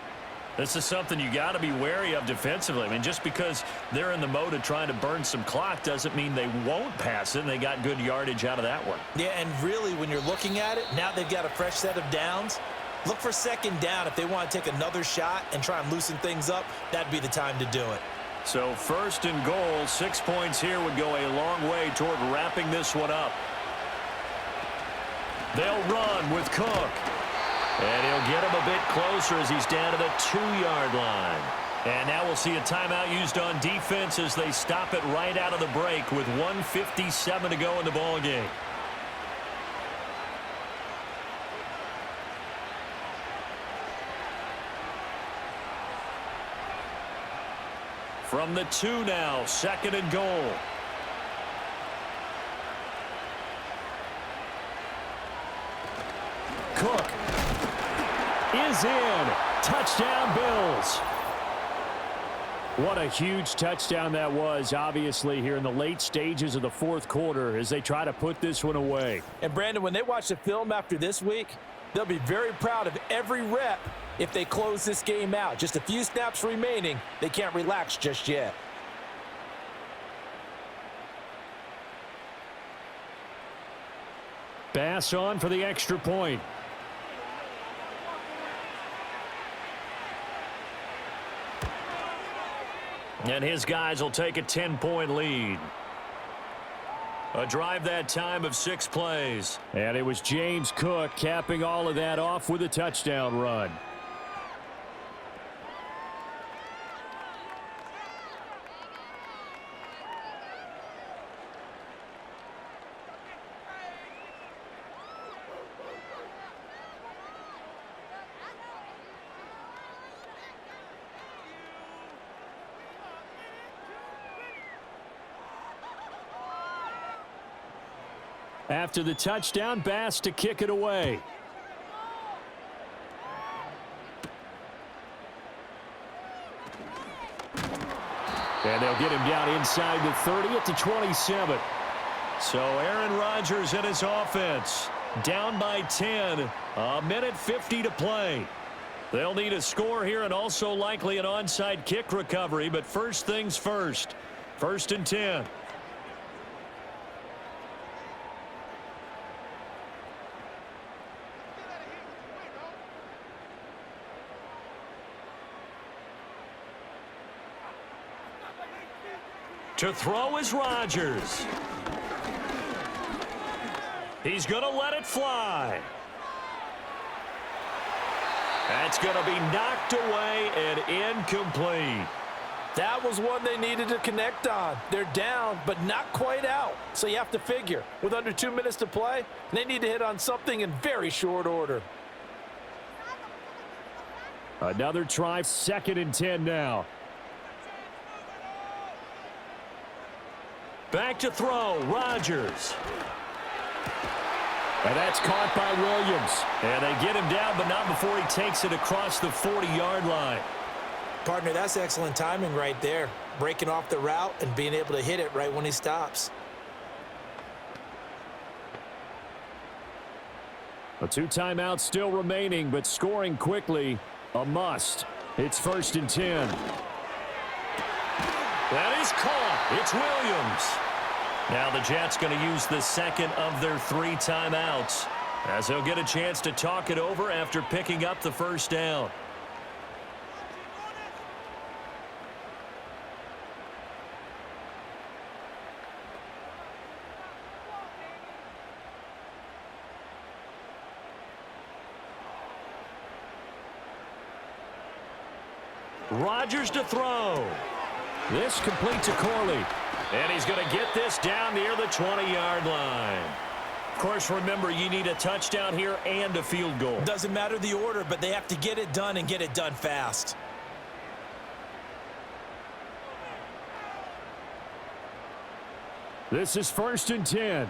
This is something you got to be wary of defensively. I mean, just because they're in the mode of trying to burn some clock doesn't mean they won't pass it, and they got good yardage out of that one. Yeah, and really, when you're looking at it, now they've got a fresh set of downs. Look for 2nd down. If they want to take another shot and try and loosen things up, that'd be the time to do it. So 1st and goal, 6 points here would go a long way toward wrapping this one up. They'll run with Cook. And he'll get him a bit closer as he's down to the 2-yard line. And now we'll see a timeout used on defense as they stop it right out of the break with 1:57 to go in the ballgame. From the 2 now, 2nd and goal. Cook is in. Touchdown, Bills. What a huge touchdown that was, obviously, here in the late stages of the 4th quarter as they try to put this one away. And, Brandon, when they watch the film after this week, they'll be very proud of every rep if they close this game out. Just a few snaps remaining. They can't relax just yet. Bass on for the extra point. And his guys will take a 10-point lead. A drive that time of 6 plays. And it was James Cook capping all of that off with a touchdown run. After the touchdown, Bass to kick it away. And they'll get him down inside the 30 at the 27. So Aaron Rodgers and his offense down by 10. A minute 50 to play. They'll need a score here and also likely an onside kick recovery. But first things first. 1st and 10. To throw is Rodgers. He's going to let it fly. That's going to be knocked away and incomplete. That was one they needed to connect on. They're down, but not quite out. So you have to figure, with under 2 minutes to play, they need to hit on something in very short order. Another try, 2nd and 10 now. Back to throw, Rodgers. And that's caught by Williams. And they get him down, but not before he takes it across the 40-yard line. Partner, that's excellent timing right there. Breaking off the route and being able to hit it right when he stops. A 2 timeouts still remaining, but scoring quickly, a must. It's 1st and 10. That is caught. It's Williams. Now the Jets going to use the second of their 3 timeouts, as they'll get a chance to talk it over after picking up the first down. Rodgers to throw. This complete to Corley. And he's going to get this down near the 20-yard line. Of course, remember, you need a touchdown here and a field goal. Doesn't matter the order, but they have to get it done and get it done fast. This is 1st and 10.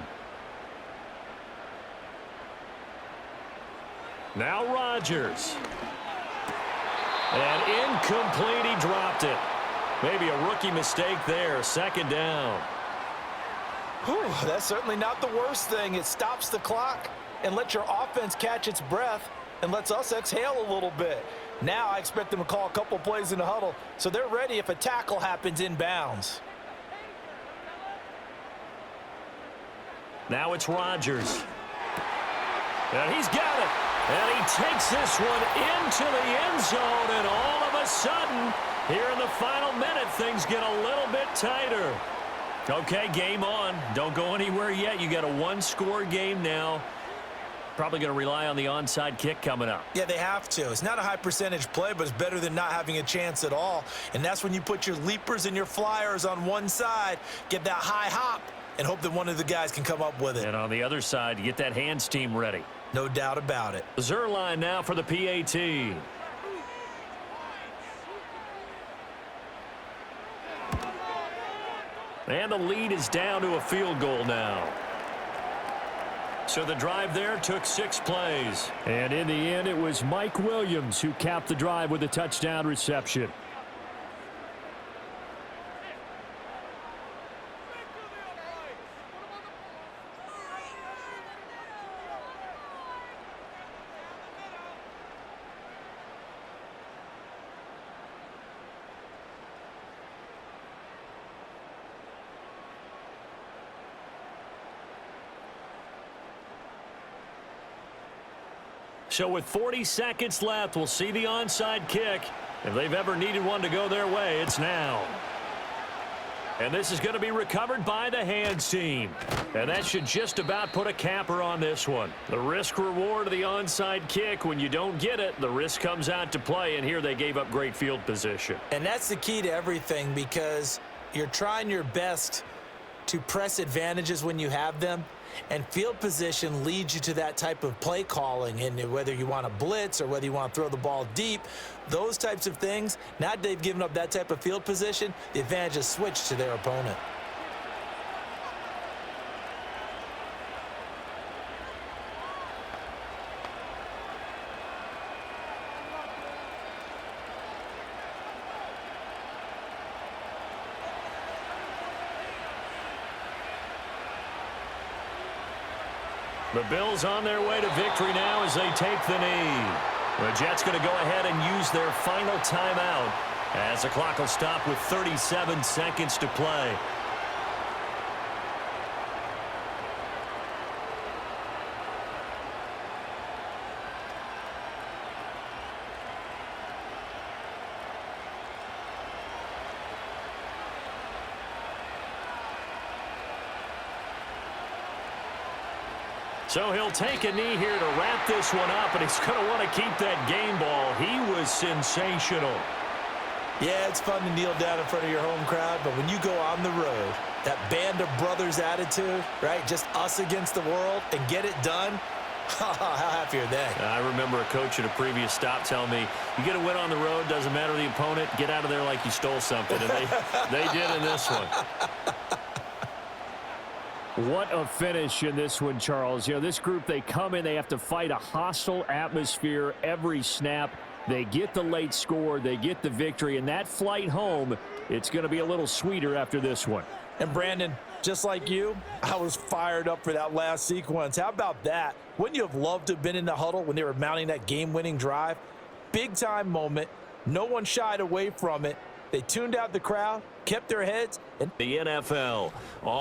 Now Rodgers. And incomplete, he dropped it. Maybe a rookie mistake there, 2nd down. Whew, that's certainly not the worst thing. It stops the clock and lets your offense catch its breath and lets us exhale a little bit. Now I expect them to call a couple plays in the huddle, so they're ready if a tackle happens inbounds. Now it's Rodgers. And he's got it. And he takes this one into the end zone, and all of a sudden, here in the final minute, things get a little bit tighter. Okay, game on. Don't go anywhere yet. You got a 1-score game now. Probably going to rely on the onside kick coming up. Yeah, they have to. It's not a high percentage play, but it's better than not having a chance at all. And that's when you put your leapers and your flyers on one side, get that high hop, and hope that one of the guys can come up with it. And on the other side, you get that hands team ready. No doubt about it. Zerline now for the PAT. And the lead is down to a field goal now. So the drive there took 6 plays. And in the end, it was Mike Williams who capped the drive with a touchdown reception. So with 40 seconds left, we'll see the onside kick. If they've ever needed one to go their way, it's now. And this is going to be recovered by the hands team. And that should just about put a capper on this one. The risk reward of the onside kick, when you don't get it, the risk comes out to play, and here they gave up great field position. And that's the key to everything, because you're trying your best to press advantages when you have them. And field position leads you to that type of play calling, and whether you want to blitz or whether you want to throw the ball deep, those types of things, now that they've given up that type of field position, the advantage is switched to their opponent. The Bills on their way to victory now as they take the knee. The Jets going to go ahead and use their final timeout as the clock will stop with 37 seconds to play. So he'll take a knee here to wrap this one up, and he's going to want to keep that game ball. He was sensational. Yeah, it's fun to kneel down in front of your home crowd, but when you go on the road, that band of brothers attitude, right, just us against the world, and get it done, how happy are they? I remember a coach at a previous stop telling me, you get a win on the road, doesn't matter the opponent, get out of there like you stole something, and they did in this one. What a finish in this one, Charles. You know, this group, they come in, they have to fight a hostile atmosphere every snap. They get the late score, they get the victory, and that flight home, it's going to be a little sweeter after this one. And Brandon, just like you, I was fired up for that last sequence. How about that? Wouldn't you have loved to have been in the huddle when they were mounting that game-winning drive? Big-time moment. No one shied away from it. They tuned out the crowd, kept their heads, and The NFL on